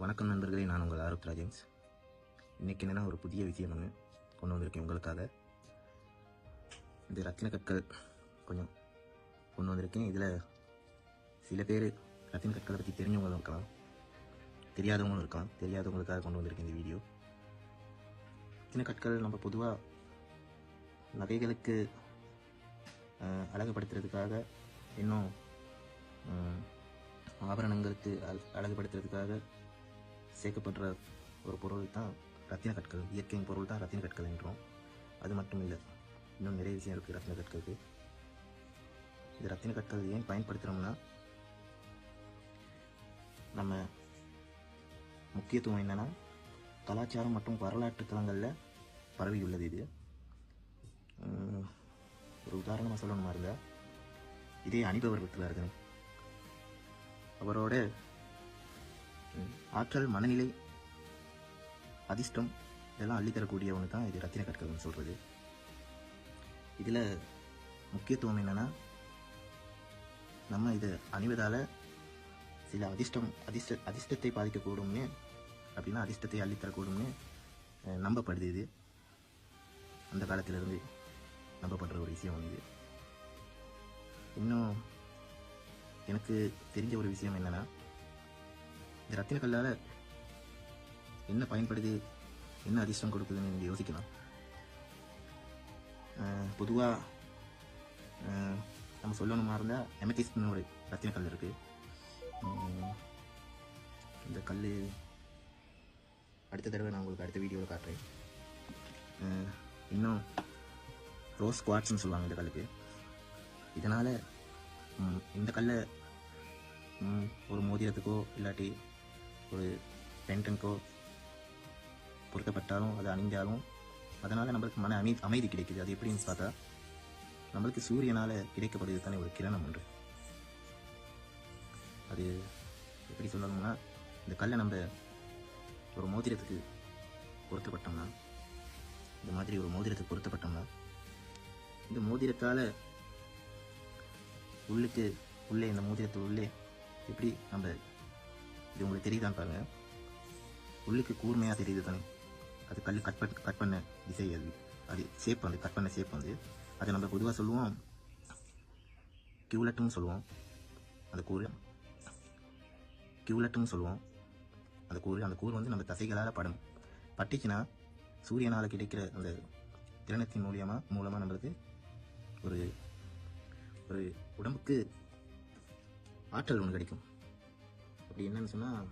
வணக்கம் நண்பர்களே, நான் உங்கள் ஆருத்ரா ஜேம்ஸ். இன்றைக்கி என்னென்னா ஒரு புதிய விஷயம் ஒன்று கொண்டு வந்திருக்கேன் உங்களுக்காக. இந்த ரத்தின கற்கள் கொஞ்சம் கொண்டு வந்திருக்கேன். இதில் சில பேர் ரத்தின கற்களை பற்றி தெரிஞ்சவங்களும் இருக்கலாம், தெரியாதவங்களும் இருக்கலாம். தெரியாதவங்களுக்காக கொண்டு வந்திருக்கேன் இந்த வீடியோ. ரத்தின கற்கள் நம்ம பொதுவாக நகைகளுக்கு அழகுபடுத்துறதுக்காக, இன்னும் ஆபரணங்களுக்கு அழகுபடுத்துறதுக்காக சேர்க்கப்படுற ஒரு பொருள் தான் ரத்தின கற்கள். இயற்கையின் பொருள் தான் ரத்தின கற்கள் என்றோம். அது மட்டும் இல்லை, இன்னும் நிறைய விஷயம் இருக்குது ரத்தின கற்களுக்கு. இந்த ரத்தின கற்கள் ஏன் பயன்படுத்துகிறோம்னா, நம்ம முக்கியத்துவம் என்னென்னா, கலாச்சாரம் மற்றும் வரலாற்று தளங்களில் பரவியுள்ளது இது. ஒரு உதாரணமாக சொல்லணுமா இருந்தால், இதே அணிபவர் இருக்கிறார்கள். அவரோட ஆற்றல், மனநிலை, அதிர்ஷ்டம் இதெல்லாம் அள்ளித்தரக்கூடிய ஒன்று தான் இது ரத்தின கற்கள்னு சொல்கிறது. இதில் முக்கியத்துவம் என்னென்னா, நம்ம இதை அணிவதால் சில அதிர்ஷ்டத்தை பாதிக்கக்கூடும்னு, அப்படின்னா அதிர்ஷ்டத்தை அள்ளித்தரக்கூடும்னு நம்பப்படுது. இது அந்த காலத்திலிருந்து நம்பப்படுற ஒரு விஷயம் இது. இன்னும் எனக்கு தெரிஞ்ச ஒரு விஷயம் என்னென்னா, இந்த ரத்தின கல்லால் என்ன பயன்படுது, என்ன அதிர்ஷ்டம் கொடுக்குதுன்னு நீங்கள் யோசிக்கலாம். பொதுவாக நம்ம சொல்லணுமா இருந்தால், எமதிஸ்ட்னு ஒரு ரத்தின கல் இருக்குது. இந்த கல் அடுத்த தடவை நான் உங்களுக்கு அடுத்த வீடியோவில் காட்டுறேன். இன்னும் ரோஸ் குவார்ட்ஸ்னு சொல்லுவாங்க இந்த கல்லுக்கு. இதனால் இந்த கல்லை ஒரு மோதிரத்துக்கோ இல்லாட்டி ஒரு பென்டனுக்கோ பொருத்தப்பட்டாலும், அது அணிஞ்சாலும் அதனால் நம்மளுக்கு மன அமைதி கிடைக்குது. அது எப்படின்னு பார்த்தா, நம்மளுக்கு சூரியனால் கிடைக்கப்படுது தானே ஒரு கிரணம் ஒன்று. அது எப்படி சொல்லணும்னா, இந்த கல்லை நம்ம ஒரு மோதிரத்துக்கு பொருத்தப்பட்டோம்னா, இந்த மாதிரி ஒரு மோதிரத்துக்கு பொருத்தப்பட்டோம்னா, இந்த மோதிரத்தால் உள்ளே இந்த மோதிரத்து உள்ளே எப்படி நம்ம, இது உங்களுக்கு தெரியுதான்னு பாருங்க, உள்ளுக்கு கூர்மையாக தெரியுது தானே. அது கல் கட் பண்ண திசை, அது ஷேப் வந்து கட் பண்ண ஷேப் வந்து, அதை நம்ம பொதுவாக சொல்லுவோம் கியூலட்டுன்னு சொல்லுவோம். அந்த கியூலட்டுன்னு சொல்லுவோம். அந்த கூறு வந்து நம்ம தசைகளால் பட்டுச்சுன்னா, சூரியனால் கிடைக்கிற அந்த கிரணத்தின் மூலமாக நம்மளுக்கு ஒரு உடம்புக்கு ஆற்றல் ஒன்று கிடைக்கும். அப்படி என்னன்னு சொன்னால்,